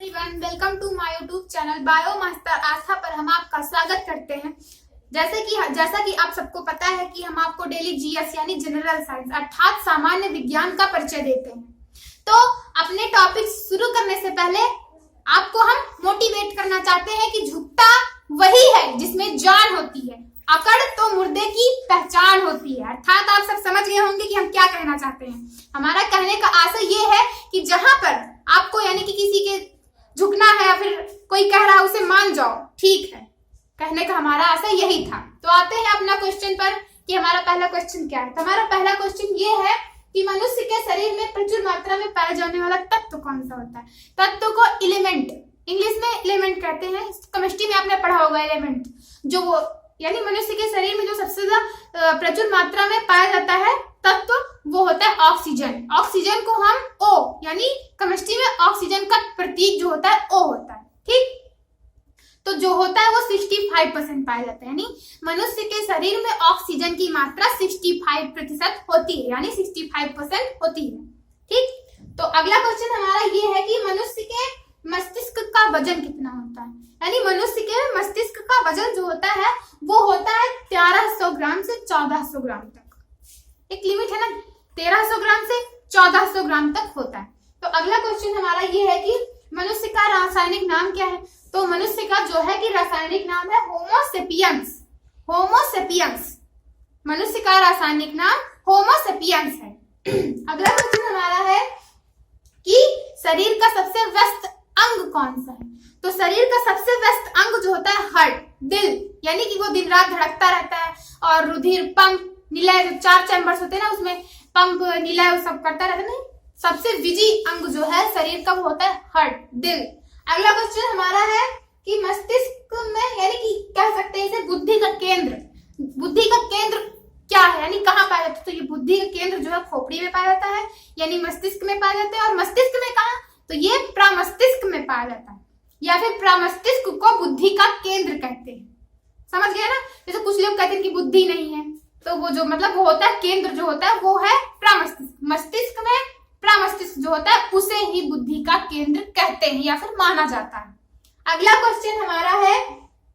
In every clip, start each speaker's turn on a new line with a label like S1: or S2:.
S1: Welcome to my YouTube channel bio master Aastha पर हम आपका स्वागत करते हैं। जैसा कि आप सबको पता है कि हम आपको डेली जीएस यानी जनरल साइंस अर्थात सामान्य विज्ञान का परिचय देते हैं। तो अपने टॉपिक शुरू करने से पहले आपको हम मोटिवेट करना चाहते हैं कि झुकता वही है जिसमें जान होती है, अकड़ तो मुर्दे की पहचान होती है। अर्थात आप सब समझ गए होंगे कि हम क्या कहना चाहते हैं। हमारा कहने का आशय ये है कि जहां पर आपको यानी कि किसी के झुकना है या फिर कोई कह रहा है उसे मान जाओ, ठीक है, कहने का हमारा आशय यही था। तो आते हैं अपना क्वेश्चन पर कि हमारा पहला क्वेश्चन क्या है। तो हमारा पहला क्वेश्चन ये है कि मनुष्य के शरीर में प्रचुर मात्रा में पाया जाने वाला तत्व कौन सा होता है। तत्व को एलिमेंट, इंग्लिश में एलिमेंट कहते हैं, केमिस्ट्री में आपने पढ़ा होगा एलिमेंट, जो वो यानी मनुष्य के शरीर में जो सबसे ज्यादा प्रचुर मात्रा में पाया जाता है तत्व वो होता है ऑक्सीजन। ऑक्सीजन को हम O यानी केमिस्ट्री में ऑक्सीजन का प्रतीक जो होता है O होता है, ठीक। तो जो होता है वो 65% पाया जाता है, यानी मनुष्य के शरीर में ऑक्सीजन की मात्रा 65% होती है, यानी 65% होती है, ठीक। तो अगला क्वेश्चन हमारा ये है कि मनुष्य के मस्तिष्क का वजन कितना होता है। यानी मनुष्य के मस्तिष्क का वजन जो होता है वो होता है 1300 ग्राम से 1400 ग्राम तक। एक लिमिट है ना, 1300 ग्राम से 1400 ग्राम तक होता है। तो अगला क्वेश्चन हमारा ये है कि मनुष्य का रासायनिक नाम क्या है। तो मनुष्य का जो है कि रासायनिक नाम है होमोसेपियंस। होमोसेपियंस मनुष्य का रासायनिक नाम होमोसेपियंस है। अगला क्वेश्चन हमारा है कि शरीर का सबसे व्यस्त अंग कौन सा है। तो शरीर का सबसे व्यस्त अंग जो होता है हार्ट, दिल, यानी कि वो दिन रात धड़कता रहता है और रुधिर पंप निलय, जो 4 चैम्बर्स होते हैं ना उसमें पंप निलय वो सब करता रहता है ना। सबसे बिजी अंग जो है शरीर का वो होता है हार्ट, दिल। अगला क्वेश्चन हमारा है कि मस्तिष्क में यानी कि कह सकते हैं इसे बुद्धि का केंद्र। बुद्धि का केंद्र क्या है, यानी कहाँ पाया जाता है। तो ये बुद्धि का केंद्र जो है खोपड़ी में पाया जाता है, यानी मस्तिष्क में पाया जाता है। और मस्तिष्क में कहाँ, तो ये प्रमस्तिष्क में पाया जाता है, या फिर प्रमस्तिष्क को बुद्धि का केंद्र कहते हैं। समझ गया ना। जैसे कुछ लोग कहते हैं कि बुद्धि नहीं है, तो वो जो मतलब वो होता है केंद्र जो होता है वो है प्रमस्तिष्क। मस्तिष्क में प्रमस्तिष्क जो होता है उसे ही बुद्धि का केंद्र कहते हैं या फिर माना जाता है। अगला क्वेश्चन हमारा है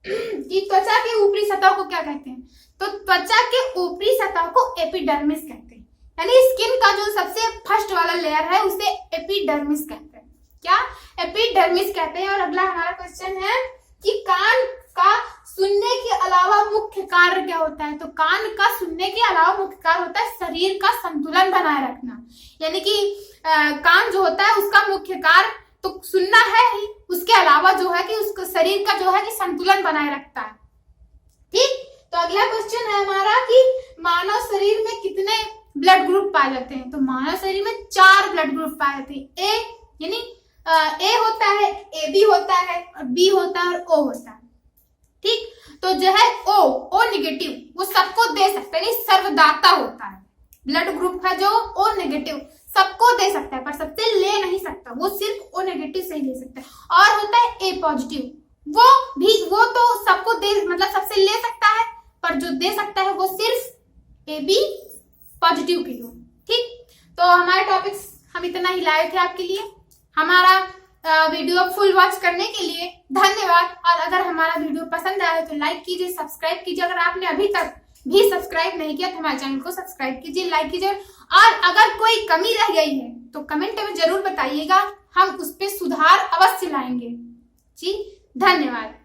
S1: कि त्वचा के ऊपरी सतह को क्या कहते हैं। तो त्वचा के ऊपरी सतह को एपिडर्मिस कहते हैं, यानी स्किन का जो सबसे फर्स्ट वाला लेयर है उसे एपिडर्मिस कहते हैं। क्या, एपिडर्मिस कहते हैं। और अगला हमारा क्वेश्चन है कि कान का सुनने के अलावा मुख्य कार्य क्या होता है। तो कान का सुनने के अलावा मुख्य कार्य होता है शरीर का संतुलन बनाए रखना, यानी कि कान जो होता है उसका मुख्य कार्य तो सुनना है ही, उसके अलावा जो है कि उसको शरीर का जो है कि संतुलन बनाए रखता है, ठीक। तो अगला क्वेश्चन है हमारा कि मानव शरीर में कितने ब्लड ग्रुप पाए जाते हैं। तो मानव शरीर में 4 ब्लड ग्रुप पाए जाते हैं। ए यानी ए होता है, ए बी होता है, और बी होता है और ओ होता है, ठीक। तो जो है ओ नेगेटिव वो सबको दे सकता है, सर्वदाता होता है। ब्लड ग्रुप है जो ओ नेगेटिव सबको दे सकता है पर सबसे ले नहीं सकता, वो सिर्फ ओ नेगेटिव से ही ले सकता है। और होता है ए पॉजिटिव, वो तो सबको दे मतलब सबसे ले सकता है पर जो दे सकता है वो सिर्फ ए बी पॉजिटिव के लिए, ठीक। तो हमारे टॉपिक्स हम इतना ही लाए थे आपके लिए। हमारा वीडियो फुल वॉच करने के लिए धन्यवाद। और अगर हमारा वीडियो पसंद आया तो लाइक कीजिए, सब्सक्राइब कीजिए। अगर आपने अभी तक भी सब्सक्राइब नहीं किया तो हमारे चैनल को सब्सक्राइब कीजिए, लाइक कीजिए। और अगर कोई कमी रह गई है तो कमेंट में जरूर बताइएगा, हम उस पर सुधार अवश्य लाएंगे। जी धन्यवाद।